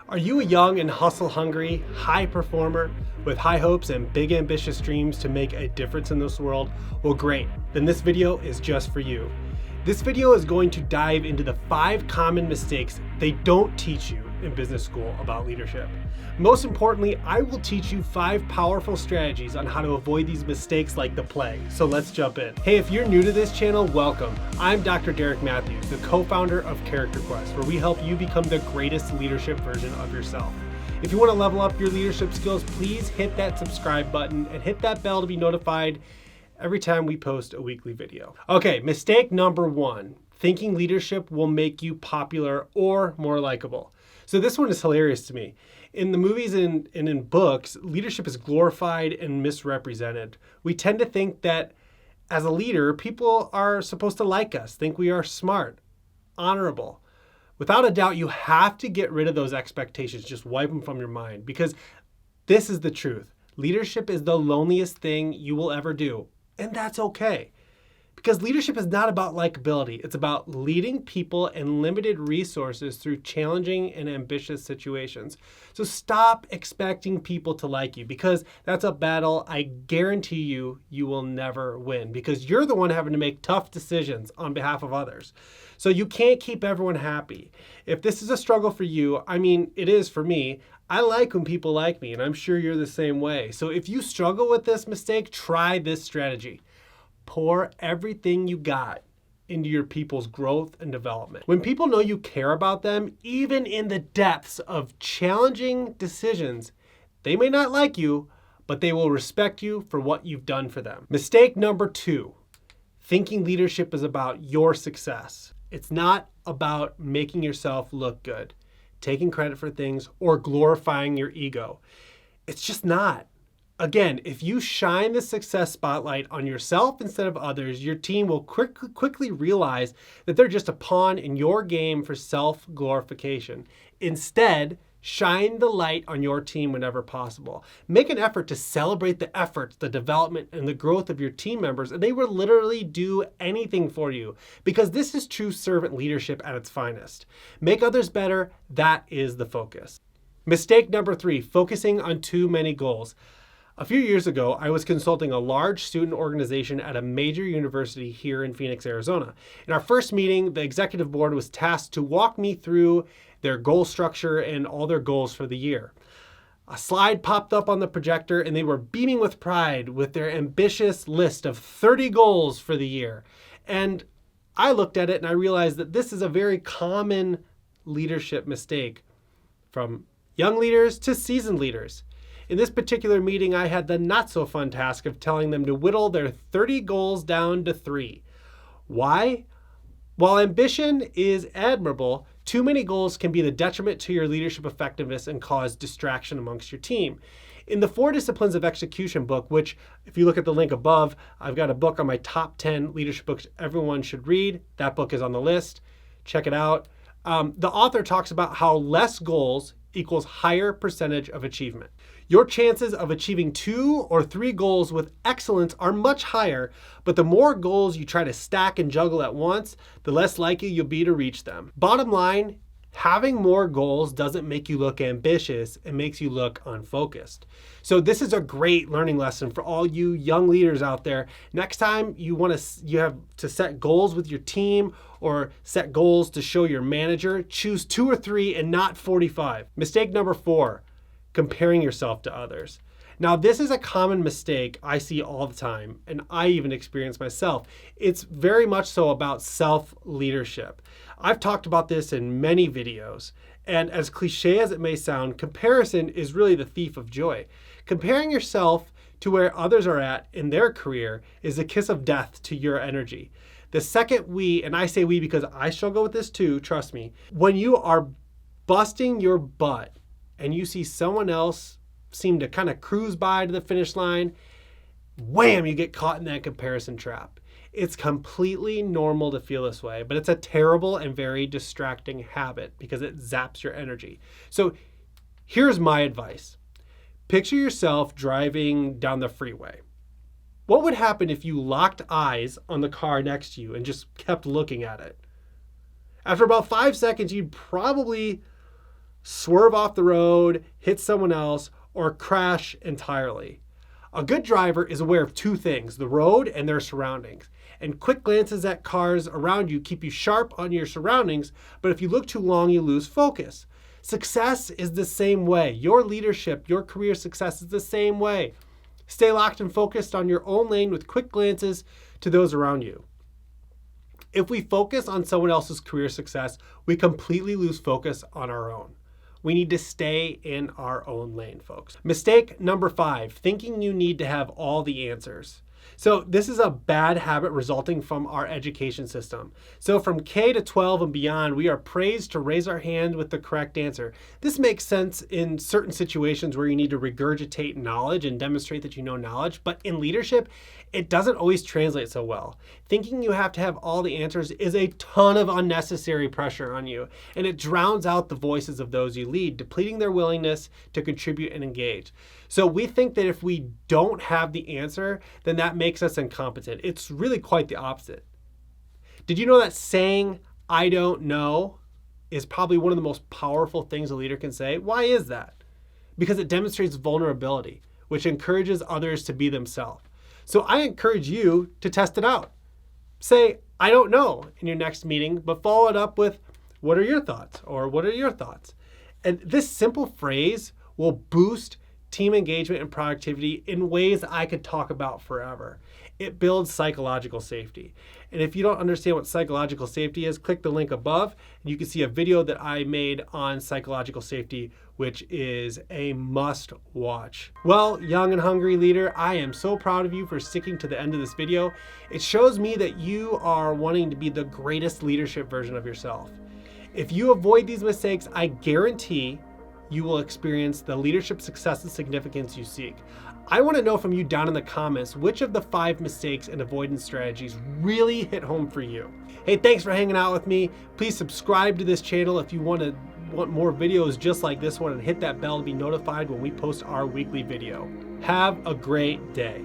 Are you a young and hustle-hungry, high performer with high hopes and big ambitious dreams to make a difference in this world? Well, great. Then this video is just for you. This video is going to dive into the 5 common mistakes they don't teach you in business school about leadership. Most importantly, I will teach you 5 powerful strategies on how to avoid these mistakes like the plague. So let's jump in. Hey, if you're new to this channel, welcome. I'm Dr. Derek Matthews, the co-founder of Character Quest, where we help you become the greatest leadership version of yourself. If you want to level up your leadership skills, please hit that subscribe button and hit that bell to be notified every time we post a weekly video. Okay, mistake number 1, thinking leadership will make you popular or more likable. So this one is hilarious to me. In the movies and in books, leadership is glorified and misrepresented. We tend to think that as a leader, people are supposed to like us, think we are smart, honorable. Without a doubt, you have to get rid of those expectations. Just wipe them from your mind, because this is the truth. Leadership is the loneliest thing you will ever do, and that's okay. Because leadership is not about likability. It's about leading people and limited resources through challenging and ambitious situations. So stop expecting people to like you, because that's a battle I guarantee you will never win, because you're the one having to make tough decisions on behalf of others. So you can't keep everyone happy. If this is a struggle for you, I mean, it is for me. I like when people like me, and I'm sure you're the same way. So if you struggle with this mistake, try this strategy. Pour everything you got into your people's growth and development. When people know you care about them, even in the depths of challenging decisions, they may not like you, but they will respect you for what you've done for them. Mistake number 2, thinking leadership is about your success. It's not about making yourself look good, taking credit for things, or glorifying your ego. It's just not. Again, if you shine the success spotlight on yourself instead of others, your team will quickly realize that they're just a pawn in your game for self-glorification. Instead, shine the light on your team whenever possible. Make an effort to celebrate the efforts, the development, and the growth of your team members, and they will literally do anything for you, because this is true servant leadership at its finest. Make others better, that is the focus. Mistake number 3, focusing on too many goals. A few years ago, I was consulting a large student organization at a major university here in Phoenix, Arizona. In our first meeting, the executive board was tasked to walk me through their goal structure and all their goals for the year. A slide popped up on the projector, and they were beaming with pride with their ambitious list of 30 goals for the year. And I looked at it and I realized that this is a very common leadership mistake, from young leaders to seasoned leaders. In this particular meeting, I had the not so fun task of telling them to whittle their 30 goals down to 3. Why? While ambition is admirable, too many goals can be the detriment to your leadership effectiveness and cause distraction amongst your team. In the 4 Disciplines of Execution book, which if you look at the link above, I've got a book on my top 10 leadership books everyone should read. That book is on the list. Check it out. The author talks about how less goals equals higher percentage of achievement. Your chances of achieving 2 or 3 goals with excellence are much higher, but the more goals you try to stack and juggle at once, the less likely you'll be to reach them. Bottom line, having more goals doesn't make you look ambitious, it makes you look unfocused. So this is a great learning lesson for all you young leaders out there. Next time you have to set goals with your team or set goals to show your manager, choose 2 or 3 and not 45. Mistake number 4, comparing yourself to others. Now, this is a common mistake I see all the time, and I even experience myself. It's very much so about self-leadership. I've talked about this in many videos, and as cliche as it may sound, comparison is really the thief of joy. Comparing yourself to where others are at in their career is a kiss of death to your energy. The second and I say we because I struggle with this too, trust me, when you are busting your butt and you see someone else seem to kind of cruise by to the finish line, wham, you get caught in that comparison trap. It's completely normal to feel this way, but it's a terrible and very distracting habit because it zaps your energy. So here's my advice. Picture yourself driving down the freeway. What would happen if you locked eyes on the car next to you and just kept looking at it? After about 5 seconds, you'd probably swerve off the road, hit someone else, or crash entirely. A good driver is aware of two things, the road and their surroundings. And quick glances at cars around you keep you sharp on your surroundings, but if you look too long, you lose focus. Success is the same way. Your leadership, your career success is the same way. Stay locked and focused on your own lane with quick glances to those around you. If we focus on someone else's career success, we completely lose focus on our own. We need to stay in our own lane, folks. Mistake number 5, thinking you need to have all the answers. So this is a bad habit resulting from our education system. So from K to 12 and beyond, we are praised to raise our hand with the correct answer. This makes sense in certain situations where you need to regurgitate knowledge and demonstrate that you know knowledge, but in leadership, it doesn't always translate so well. Thinking you have to have all the answers is a ton of unnecessary pressure on you, and it drowns out the voices of those you lead, depleting their willingness to contribute and engage. So we think that if we don't have the answer, then that makes us incompetent. It's really quite the opposite. Did you know that saying, "I don't know," is probably one of the most powerful things a leader can say? Why is that? Because it demonstrates vulnerability, which encourages others to be themselves. So I encourage you to test it out. Say, "I don't know," in your next meeting, but follow it up with, "What are your thoughts?" or "What are your thoughts?" And this simple phrase will boost team engagement and productivity in ways I could talk about forever. It builds psychological safety. And if you don't understand what psychological safety is, click the link above and you can see a video that I made on psychological safety, which is a must watch. Well, young and hungry leader, I am so proud of you for sticking to the end of this video. It shows me that you are wanting to be the greatest leadership version of yourself. If you avoid these mistakes, I guarantee you will experience the leadership success and significance you seek. I want to know from you down in the comments which of the 5 mistakes and avoidance strategies really hit home for you. Hey, thanks for hanging out with me. Please subscribe to this channel if you want more videos just like this one, and hit that bell to be notified when we post our weekly video. Have a great day.